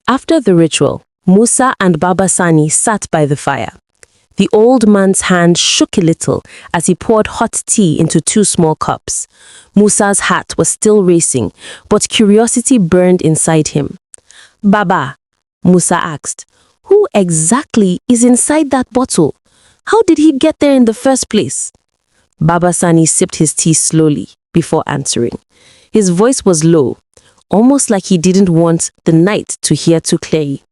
After the ritual, Musa and Baba Sani sat by the fire. The old man's hand shook a little as he poured hot tea into two small cups. Musa's heart was still racing, but curiosity burned inside him. "Baba," Musa asked, "who exactly is inside that bottle? How did he get there in the first place?" Baba Sani sipped his tea slowly before answering. His voice was low, almost like he didn't want the night to hear too clearly.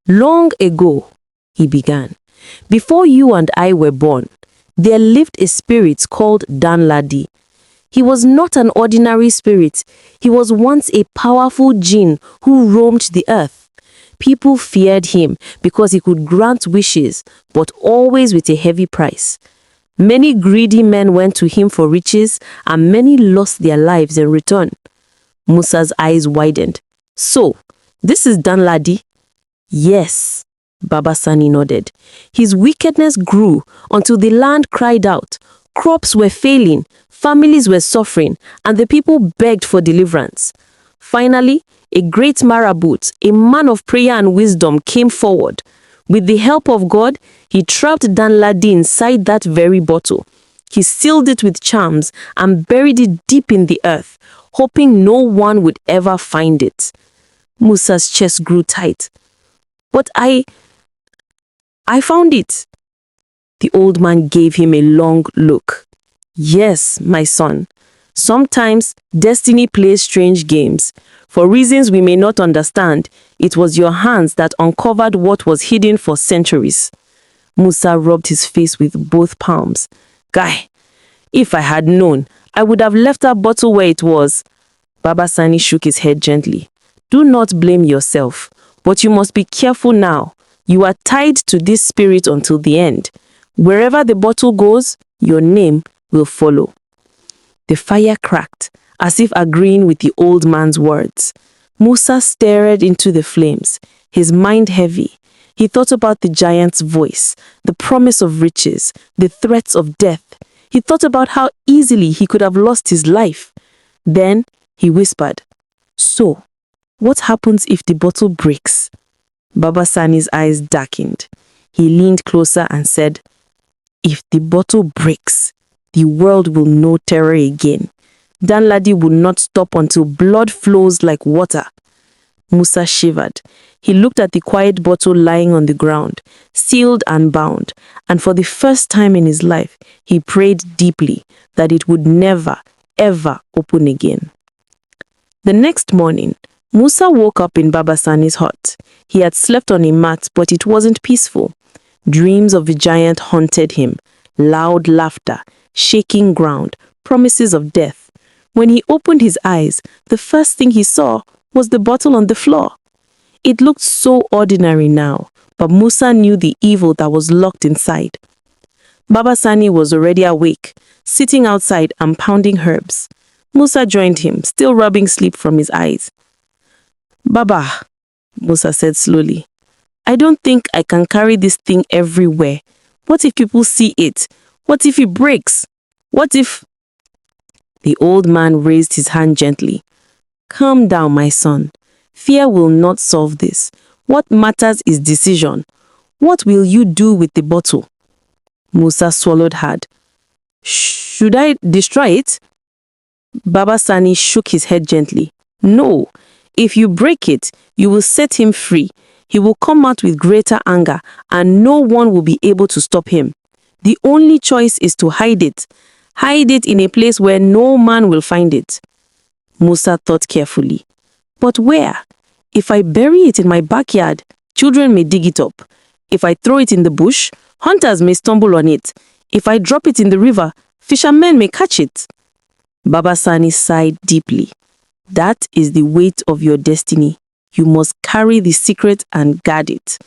"Long ago," he began, "before you and I were born, there lived a spirit called Danladi. He was not an ordinary spirit. He was once a powerful jinn who roamed the earth. People feared him because he could grant wishes, but always with a heavy price. Many greedy men went to him for riches, and many lost their lives in return." Musa's eyes widened. "So, this is Danladi?" "Yes," Baba Sani nodded. "His wickedness grew until the land cried out. Crops were failing, families were suffering, and the people begged for deliverance. Finally, a great marabout, a man of prayer and wisdom, came forward. With the help of God, he trapped Danladi inside that very bottle. He sealed it with charms and buried it deep in the earth, hoping no one would ever find it." Musa's chest grew tight. "But I found it." The old man gave him a long look. "Yes, my son. Sometimes destiny plays strange games. For reasons we may not understand, it was your hands that uncovered what was hidden for centuries." Musa rubbed his face with both palms. "Guy, if I had known, I would have left that bottle where it was." Baba Sani shook his head gently. "Do not blame yourself, but you must be careful now. You are tied to this spirit until the end. Wherever the bottle goes, your name will follow." The fire cracked, as if agreeing with the old man's words. Musa stared into the flames, his mind heavy. He thought about the giant's voice, the promise of riches, the threats of death. He thought about how easily he could have lost his life. Then he whispered, "So, what happens if the bottle breaks?" Baba Sani's eyes darkened. He leaned closer and said, "If the bottle breaks, the world will know terror again. Danladi will not stop until blood flows like water." Musa shivered. He looked at the quiet bottle lying on the ground, sealed and bound, and for the first time in his life, he prayed deeply that it would never, ever open again. The next morning, Musa woke up in Baba Sani's hut. He had slept on a mat, but it wasn't peaceful. Dreams of the giant haunted him, loud laughter, shaking ground, promises of death. When he opened his eyes, the first thing he saw was the bottle on the floor. It looked so ordinary now, but Musa knew the evil that was locked inside. Baba Sani was already awake, sitting outside and pounding herbs. Musa joined him, still rubbing sleep from his eyes. "Baba," Musa said slowly, "I don't think I can carry this thing everywhere. What if people see it? What if it breaks? What if—" The old man raised his hand gently. "Calm down, my son. Fear will not solve this. What matters is decision. What will you do with the bottle?" Musa swallowed hard. "Should I destroy it?" Baba Sani shook his head gently. "No. If you break it, you will set him free. He will come out with greater anger, and no one will be able to stop him. The only choice is to hide it. Hide it in a place where no man will find it." Musa thought carefully. "But where? If I bury it in my backyard, children may dig it up. If I throw it in the bush, hunters may stumble on it. If I drop it in the river, fishermen may catch it." Baba Sani sighed deeply. "That is the weight of your destiny. You must carry the secret and guard it."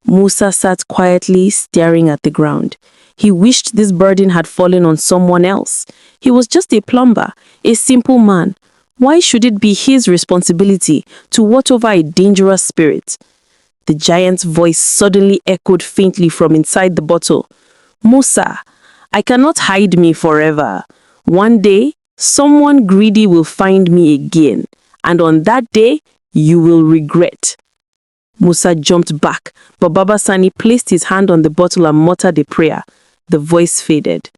Musa sat quietly, staring at the ground. He wished this burden had fallen on someone else. He was just a plumber, a simple man. Why should it be his responsibility to watch over a dangerous spirit? The giant's voice suddenly echoed faintly from inside the bottle. "Musa, I cannot hide me forever. One day, someone greedy will find me again, and on that day, you will regret." Musa jumped back, but Baba Sani placed his hand on the bottle and muttered a prayer. The voice faded.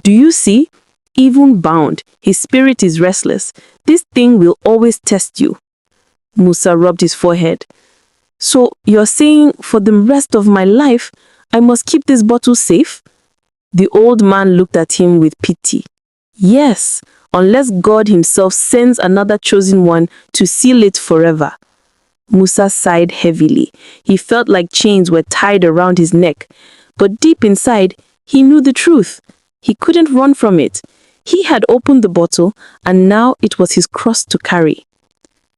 Do you see? Even bound, his spirit is restless. This thing will always test you. Musa rubbed his forehead. So you're saying for the rest of my life, I must keep this bottle safe? The old man looked at him with pity. Yes, unless God himself sends another chosen one to seal it forever. Musa sighed heavily. He felt like chains were tied around his neck. But deep inside, he knew the truth. He couldn't run from it. He had opened the bottle, and now it was his cross to carry.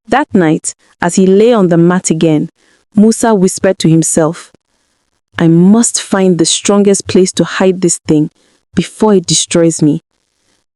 That night, as he lay on the mat again, Musa whispered to himself, I must find the strongest place to hide this thing before it destroys me.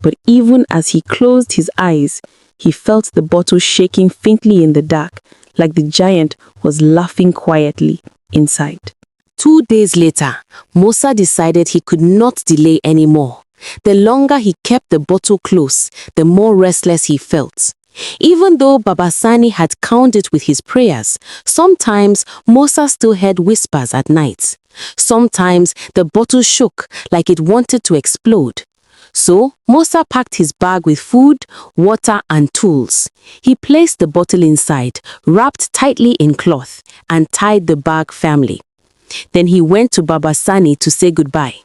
But even as he closed his eyes, he felt the bottle shaking faintly in the dark, like the giant was laughing quietly inside. 2 days later, Musa decided he could not delay anymore. The longer he kept the bottle close, the more restless he felt. Even though Baba Sani had calmed it with his prayers, sometimes Musa still heard whispers at night. Sometimes the bottle shook like it wanted to explode. So Musa packed his bag with food, water and tools. He placed the bottle inside, wrapped tightly in cloth, and tied the bag firmly. Then he went to Baba Sani to say goodbye.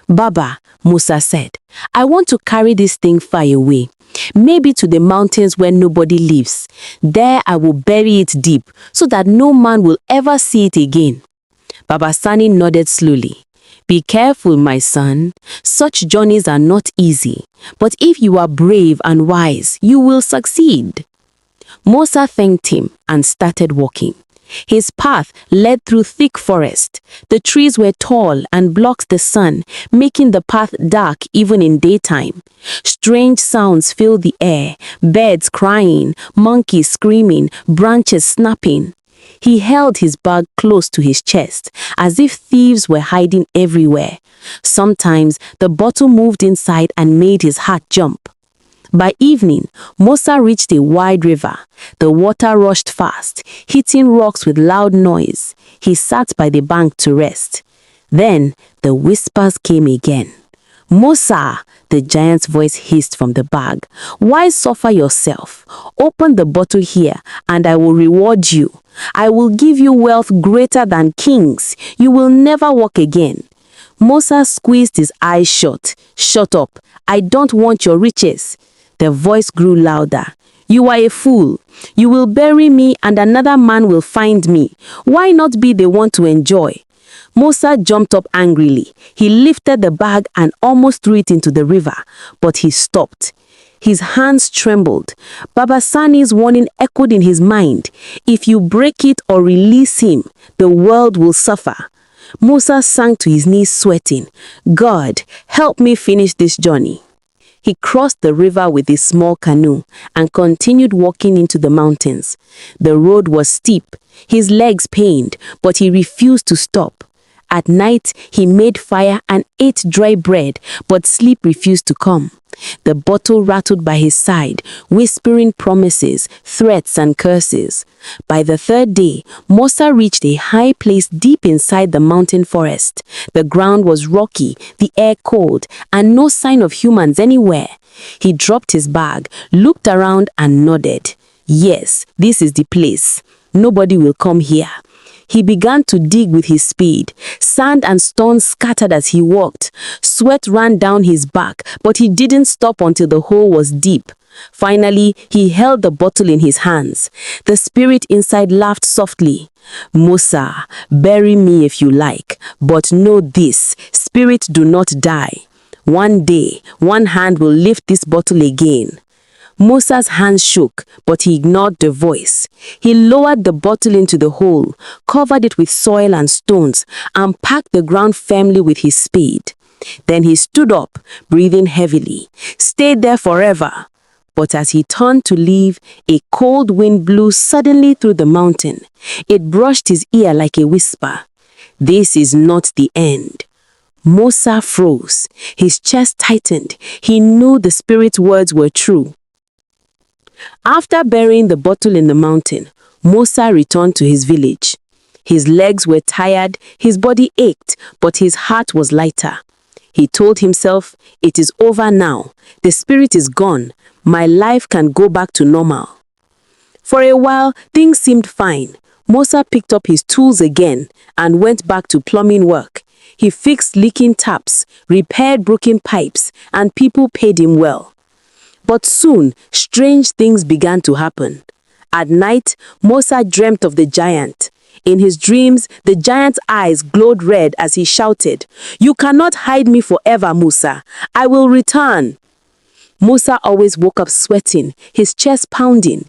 Baba, Musa said, I want to carry this thing far away. Maybe to the mountains where nobody lives. There I will bury it deep so that no man will ever see it again. Baba Sani nodded slowly. Be careful, my son. Such journeys are not easy. But if you are brave and wise, you will succeed. Musa thanked him and started walking. His path led through thick forest. The trees were tall and blocked the sun, making the path dark even in daytime. Strange sounds filled the air, birds crying, monkeys screaming, branches snapping. He held his bag close to his chest, as if thieves were hiding everywhere. Sometimes the bottle moved inside and made his heart jump. By evening, Musa reached a wide river. The water rushed fast, hitting rocks with loud noise. He sat by the bank to rest. Then the whispers came again. Musa, the giant's voice hissed from the bag. Why suffer yourself? Open the bottle here, and I will reward you. I will give you wealth greater than kings. You will never walk again. Musa squeezed his eyes shut. Shut up. I don't want your riches. The voice grew louder. You are a fool. You will bury me and another man will find me. Why not be the one to enjoy? Musa jumped up angrily. He lifted the bag and almost threw it into the river, but he stopped. His hands trembled. Baba Sani's warning echoed in his mind. If you break it or release him, the world will suffer. Musa sank to his knees sweating. God, help me finish this journey. He crossed the river with his small canoe and continued walking into the mountains. The road was steep. His legs pained, but he refused to stop. At night, he made fire and ate dry bread, but sleep refused to come. The bottle rattled by his side, whispering promises, threats, and curses. By the third day, Musa reached a high place deep inside the mountain forest. The ground was rocky, the air cold, and no sign of humans anywhere. He dropped his bag, looked around, and nodded. Yes, this is the place. Nobody will come here. He began to dig with his spade. Sand and stones scattered as he walked. Sweat ran down his back, but he didn't stop until the hole was deep. Finally, he held the bottle in his hands. The spirit inside laughed softly. Musa, bury me if you like, but know this, spirits do not die. One day, one hand will lift this bottle again. Musa's hands shook, but he ignored the voice. He lowered the bottle into the hole, covered it with soil and stones, and packed the ground firmly with his spade. Then he stood up, breathing heavily, stayed there forever. But as he turned to leave, a cold wind blew suddenly through the mountain. It brushed his ear like a whisper. This is not the end. Musa froze. His chest tightened. He knew the spirit's words were true. After burying the bottle in the mountain, Musa returned to his village. His legs were tired, his body ached, but his heart was lighter. He told himself, "It is over now. The spirit is gone. My life can go back to normal." For a while, things seemed fine. Musa picked up his tools again and went back to plumbing work. He fixed leaking taps, repaired broken pipes, and people paid him well. But soon, strange things began to happen. At night, Musa dreamt of the giant. In his dreams, the giant's eyes glowed red as he shouted, "You cannot hide me forever, Musa. I will return." Musa always woke up sweating, his chest pounding.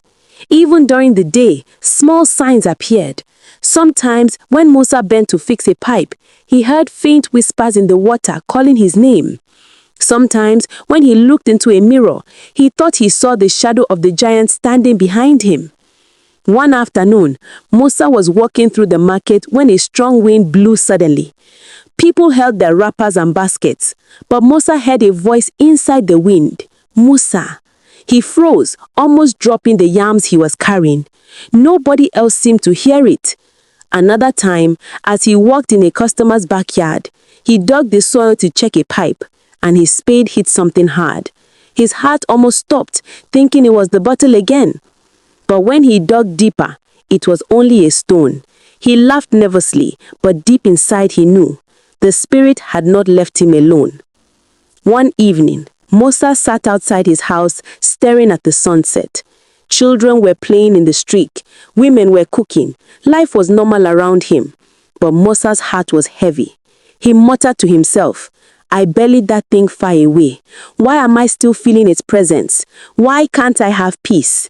Even during the day, small signs appeared. Sometimes, when Musa bent to fix a pipe, he heard faint whispers in the water calling his name. Sometimes, when he looked into a mirror, he thought he saw the shadow of the giant standing behind him. One afternoon, Musa was walking through the market when a strong wind blew suddenly. People held their wrappers and baskets, but Musa heard a voice inside the wind, "Musa." He froze, almost dropping the yams he was carrying. Nobody else seemed to hear it. Another time, as he walked in a customer's backyard, he dug the soil to check a pipe, and his spade hit something hard. His heart almost stopped, thinking it was the bottle again. But when he dug deeper, it was only a stone. He laughed nervously, but deep inside he knew the spirit had not left him alone. One evening, Musa sat outside his house staring at the sunset. Children were playing in the street. Women were cooking. Life was normal around him. But Musa's heart was heavy. He muttered to himself, "I buried that thing far away. Why am I still feeling its presence? Why can't I have peace?"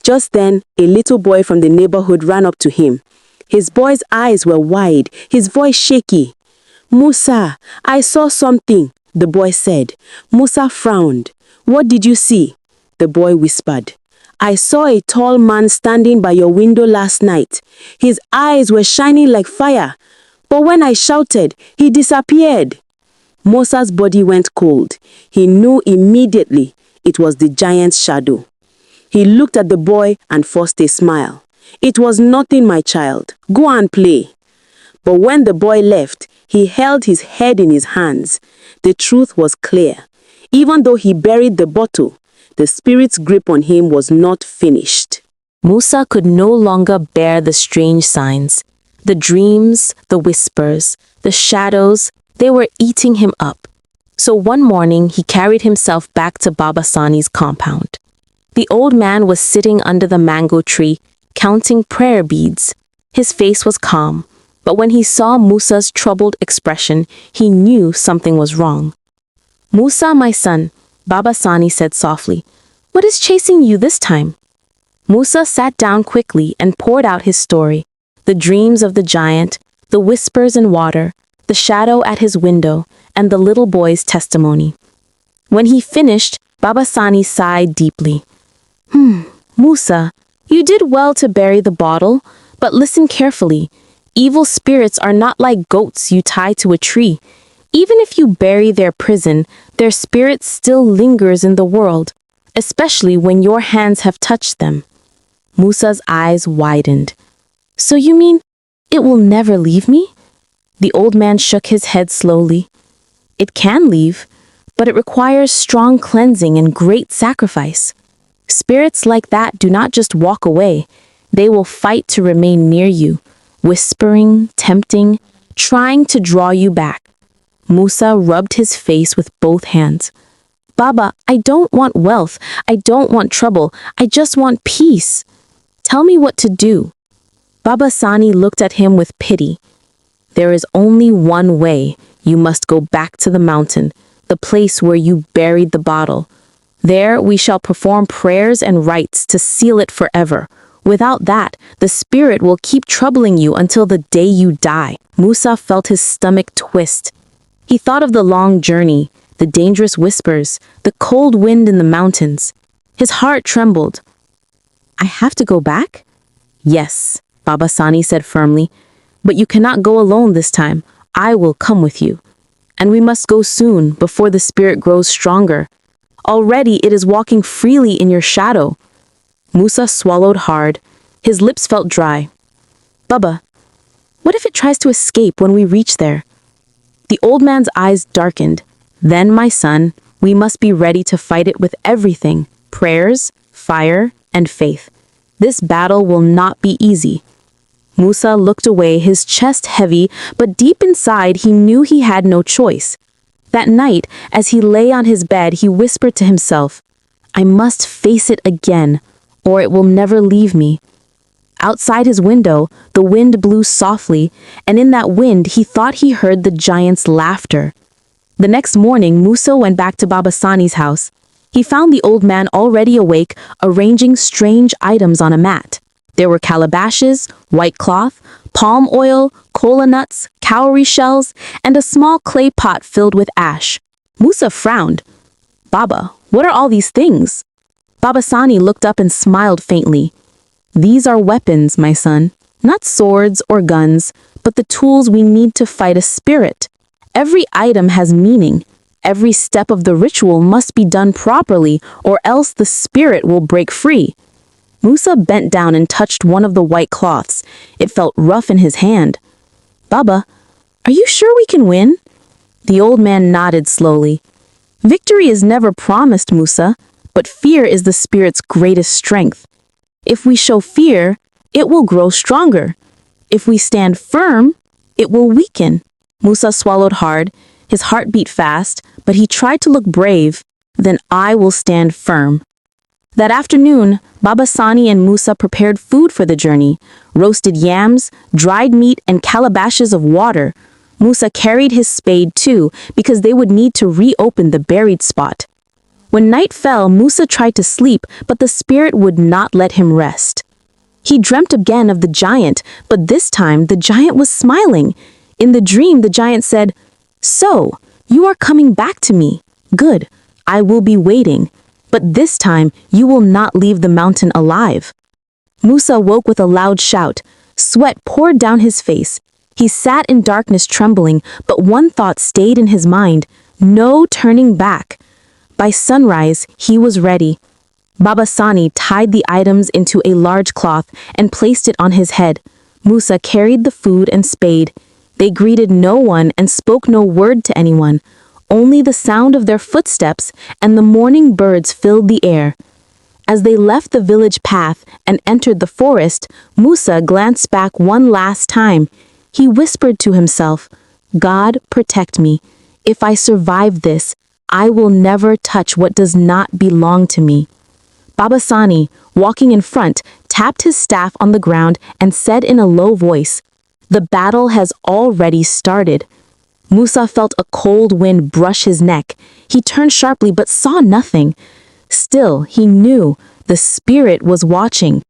Just then, a little boy from the neighborhood ran up to him. His boy's eyes were wide, his voice shaky. "Musa, I saw something," the boy said. Musa frowned. "What did you see?" The boy whispered. "I saw a tall man standing by your window last night. His eyes were shining like fire. But when I shouted, he disappeared." Musa's body went cold. He knew immediately it was the giant's shadow. He looked at the boy and forced a smile. "It was nothing, my child. Go and play." But when the boy left, he held his head in his hands. The truth was clear. Even though he buried the bottle, the spirit's grip on him was not finished. Musa could no longer bear the strange signs. The dreams, the whispers, the shadows, they were eating him up. So one morning, he carried himself back to Baba Sani's compound. The old man was sitting under the mango tree, counting prayer beads. His face was calm, but when he saw Musa's troubled expression, he knew something was wrong. "Musa, my son," Baba Sani said softly, "what is chasing you this time?" Musa sat down quickly and poured out his story, the dreams of the giant, the whispers in water, the shadow at his window, and the little boy's testimony. When he finished, Baba Sani sighed deeply. Musa, you did well to bury the bottle, but listen carefully. Evil spirits are not like goats you tie to a tree. Even if you bury their prison, their spirit still lingers in the world, especially when your hands have touched them." Musa's eyes widened. "So you mean it will never leave me?" The old man shook his head slowly. "It can leave, but it requires strong cleansing and great sacrifice. Spirits like that do not just walk away. They will fight to remain near you, whispering, tempting, trying to draw you back." Musa rubbed his face with both hands. "Baba, I don't want wealth. I don't want trouble. I just want peace. Tell me what to do." Baba Sani looked at him with pity. "There is only one way. You must go back to the mountain, the place where you buried the bottle. There we shall perform prayers and rites to seal it forever. Without that, the spirit will keep troubling you until the day you die." Musa felt his stomach twist. He thought of the long journey, the dangerous whispers, the cold wind in the mountains. His heart trembled. "I have to go back?" "Yes," Baba Sani said firmly. "But you cannot go alone this time. I will come with you. And we must go soon, before the spirit grows stronger. Already it is walking freely in your shadow." Musa swallowed hard. His lips felt dry. "Baba, What if it tries to escape when we reach there? The old man's eyes darkened. Then, my son, we must be ready to fight it with everything: prayers, fire, and faith. This battle will not be easy. Musa looked away, his chest heavy, but deep inside he knew he had no choice. That night, as he lay on his bed, he whispered to himself, "I must face it again, or it will never leave me." Outside his window, the wind blew softly, and in that wind he thought he heard the giant's laughter. The next morning, Musa went back to Baba Sani's house. He found the old man already awake, arranging strange items on a mat. There were calabashes, white cloth, palm oil, kola nuts, cowrie shells, and a small clay pot filled with ash. Musa frowned. "Baba, what are all these things?" Baba Sani looked up and smiled faintly. "These are weapons, my son. Not swords or guns, but the tools we need to fight a spirit. Every item has meaning. Every step of the ritual must be done properly, or else the spirit will break free." Musa bent down and touched one of the white cloths. It felt rough in his hand. "Baba, are you sure we can win?" The old man nodded slowly. "Victory is never promised, Musa, but fear is the spirit's greatest strength. If we show fear, it will grow stronger. If we stand firm, it will weaken." Musa swallowed hard. His heart beat fast, but he tried to look brave. "Then I will stand firm." That afternoon, Baba Sani and Musa prepared food for the journey: roasted yams, dried meat, and calabashes of water. Musa carried his spade too, because they would need to reopen the buried spot. When night fell, Musa tried to sleep, but the spirit would not let him rest. He dreamt again of the giant, but this time the giant was smiling. In the dream, the giant said, "So, you are coming back to me. Good, I will be waiting. But this time, you will not leave the mountain alive." Musa woke with a loud shout. Sweat poured down his face. He sat in darkness trembling, but one thought stayed in his mind: no turning back. By sunrise, he was ready. Baba Sani tied the items into a large cloth and placed it on his head. Musa carried the food and spade. They greeted no one and spoke no word to anyone. Only the sound of their footsteps and the morning birds filled the air. As they left the village path and entered the forest, Musa glanced back one last time. He whispered to himself, "God, protect me. If I survive this, I will never touch what does not belong to me." Baba Sani, walking in front, tapped his staff on the ground and said in a low voice, "The battle has already started." Musa felt a cold wind brush his neck. He turned sharply but saw nothing. Still, he knew the spirit was watching.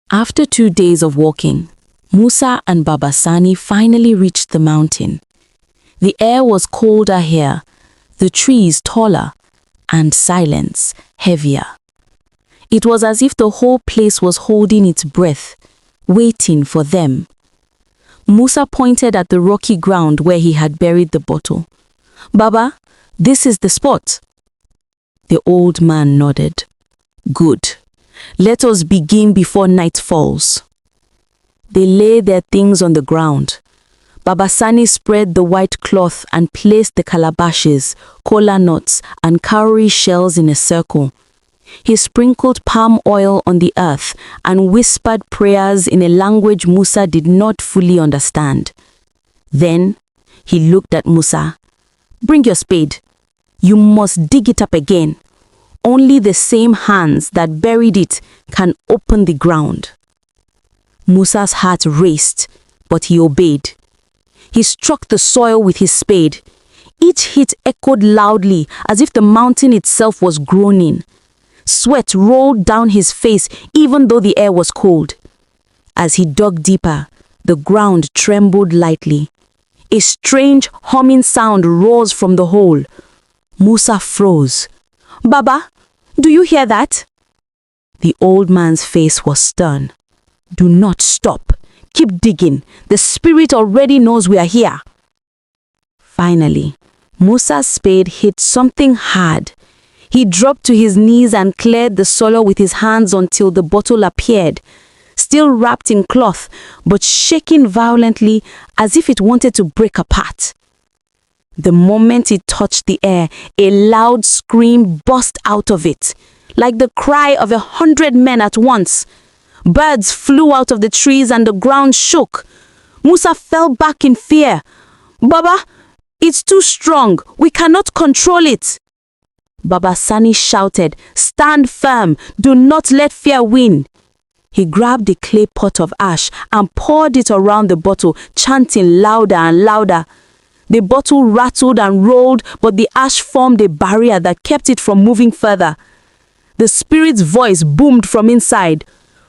After 2 days of walking, Musa and Baba Sani finally reached the mountain. The air was colder here, the trees taller, and silence heavier. It was as if the whole place was holding its breath, waiting for them. Musa pointed at the rocky ground where he had buried the bottle. "Baba, this is the spot." The old man nodded. "Good. Let us begin before night falls." They laid their things on the ground. Baba Sani spread the white cloth and placed the calabashes, kola nuts, and cowrie shells in a circle. He sprinkled palm oil on the earth and whispered prayers in a language Musa did not fully understand. Then he looked at Musa. "Bring your spade. You must dig it up again. Only the same hands that buried it can open the ground." Musa's heart raced, but he obeyed. He struck the soil with his spade. Each hit echoed loudly as if the mountain itself was groaning. Sweat rolled down his face even though the air was cold. As he dug deeper, the ground trembled lightly. A strange humming sound rose from the hole. Musa froze. "Baba, do you hear that?" The old man's face was stern. "Do not stop. Keep digging. The spirit already knows we are here." Finally, Musa's spade hit something hard. He dropped to his knees and cleared the soil with his hands until the bottle appeared. still wrapped in cloth, but shaking violently as if it wanted to break apart. The moment it touched the air, a loud scream burst out of it, like the cry of 100 men at once. Birds flew out of the trees and the ground shook. Musa fell back in fear. "Baba, it's too strong. We cannot control it." Baba Sani shouted, "Stand firm. Do not let fear win." He grabbed a clay pot of ash and poured it around the bottle, chanting louder and louder. The bottle rattled and rolled, but the ash formed a barrier that kept it from moving further. The spirit's voice boomed from inside.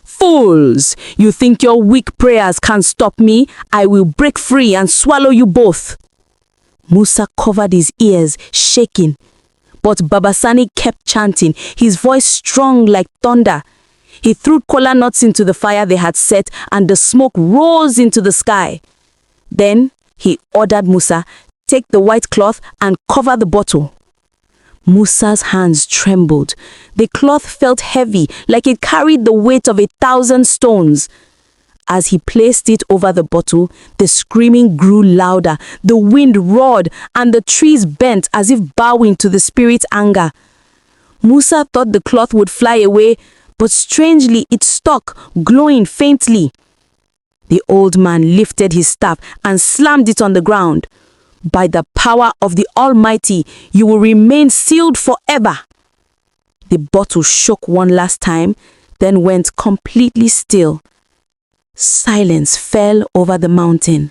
"Fools! You think your weak prayers can stop me? I will break free and swallow you both." Musa covered his ears, shaking. But Baba Sani kept chanting, his voice strong like thunder. He threw kola nuts into the fire they had set, and the smoke rose into the sky. Then he ordered Musa, "Take the white cloth and cover the bottle." Musa's hands trembled. The cloth felt heavy, like it carried the weight of 1,000 stones. As he placed it over the bottle, the screaming grew louder, the wind roared, and the trees bent as if bowing to the spirit's anger. Musa thought the cloth would fly away, but strangely it stuck, glowing faintly. The old man lifted his staff and slammed it on the ground. "By the power of the Almighty, you will remain sealed forever." The bottle shook one last time, then went completely still. Silence fell over the mountain.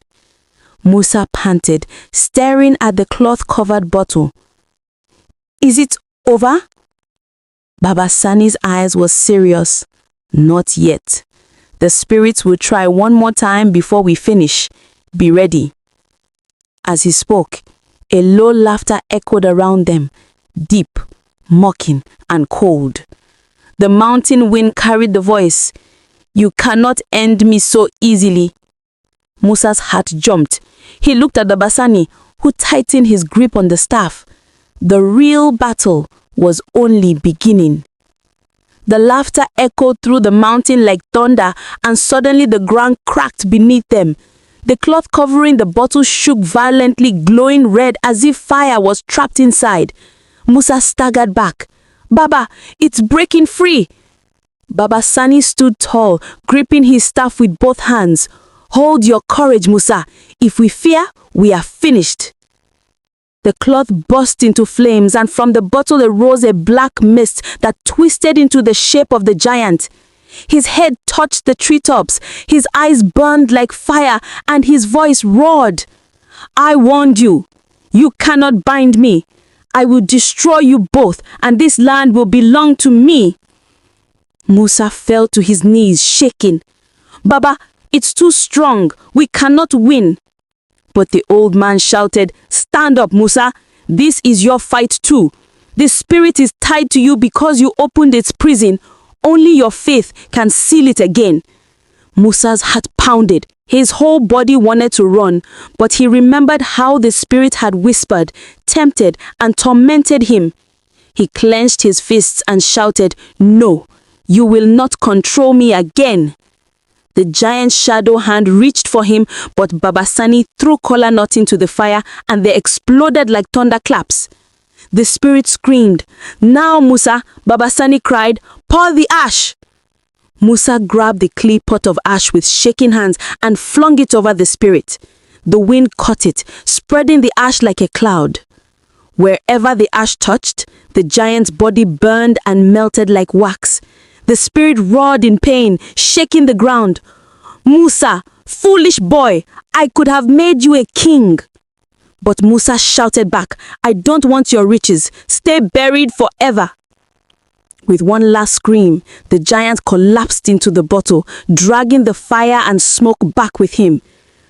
Musa panted, staring at the cloth-covered bottle. "Is it over?" Baba Sani's eyes were serious. "Not yet. The spirits will try one more time before we finish. Be ready." As he spoke, a low laughter echoed around them, deep, mocking, and cold. The mountain wind carried the voice. "You cannot end me so easily." Musa's heart jumped. He looked at Baba Sani, who tightened his grip on the staff. The real battle was only beginning. The laughter echoed through the mountain like thunder, and suddenly the ground cracked beneath them. The cloth covering the bottle shook violently, glowing red as if fire was trapped inside. Musa staggered back. "Baba, it's breaking free!" Baba Sani stood tall, gripping his staff with both hands. "Hold your courage, Musa. If we fear, we are finished." The cloth burst into flames, and from the bottle arose a black mist that twisted into the shape of the giant. His head touched the treetops, his eyes burned like fire, and his voice roared. "I warned you. You cannot bind me. I will destroy you both, and this land will belong to me." Musa fell to his knees, shaking. "Baba, it's too strong. We cannot win." But the old man shouted, "Stand up, Musa. This is your fight too. The spirit is tied to you because you opened its prison. Only your faith can seal it again." Musa's heart pounded. His whole body wanted to run, but he remembered how the spirit had whispered, tempted, and tormented him. He clenched his fists and shouted, "No, you will not control me again." The giant's shadow hand reached for him, but Baba Sani threw kola nut into the fire and they exploded like thunderclaps. The spirit screamed. "Now, Musa," Baba Sani cried, "pour the ash." Musa grabbed the clay pot of ash with shaking hands and flung it over the spirit. The wind caught it, spreading the ash like a cloud. Wherever the ash touched, the giant's body burned and melted like wax. The spirit roared in pain, shaking the ground. "Musa, foolish boy, I could have made you a king." But Musa shouted back, "I don't want your riches. Stay buried forever." With one last scream, the giant collapsed into the bottle, dragging the fire and smoke back with him.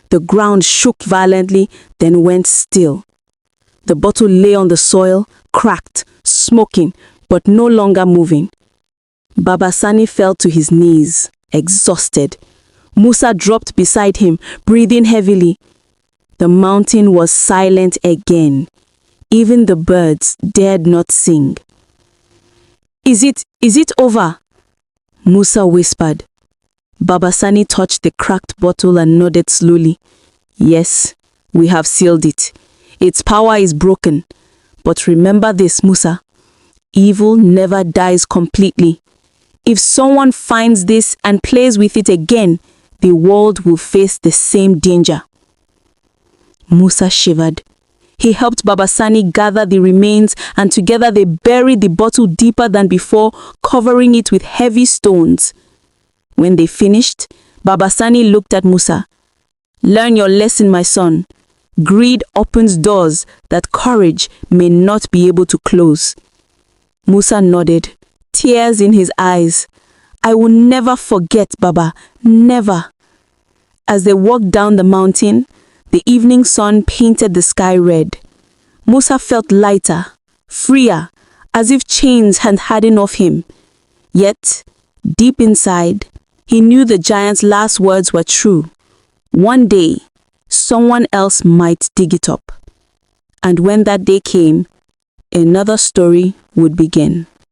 The ground shook violently, then went still. The bottle lay on the soil, cracked, smoking, but no longer moving. Baba Sani fell to his knees, exhausted. Musa dropped beside him, breathing heavily. The mountain was silent again. Even the birds dared not sing. Is it over?" Musa whispered. Baba Sani touched the cracked bottle and nodded slowly. Yes, we have sealed it. Its power is broken. But remember this, Musa. Evil never dies completely. If someone finds this and plays with it again, the world will face the same danger. Musa shivered. He helped Baba Sani gather the remains, and together they buried the bottle deeper than before, covering it with heavy stones. When they finished, Baba Sani looked at Musa. Learn your lesson, my son. Greed opens doors that courage may not be able to close. Musa nodded, tears in his eyes. I will never forget, Baba, never. As they walked down the mountain, the evening sun painted the sky red. Musa felt lighter, freer, as if chains had hardened off him. Yet, deep inside, he knew the giant's last words were true. One day, someone else might dig it up. And when that day came, another story would begin.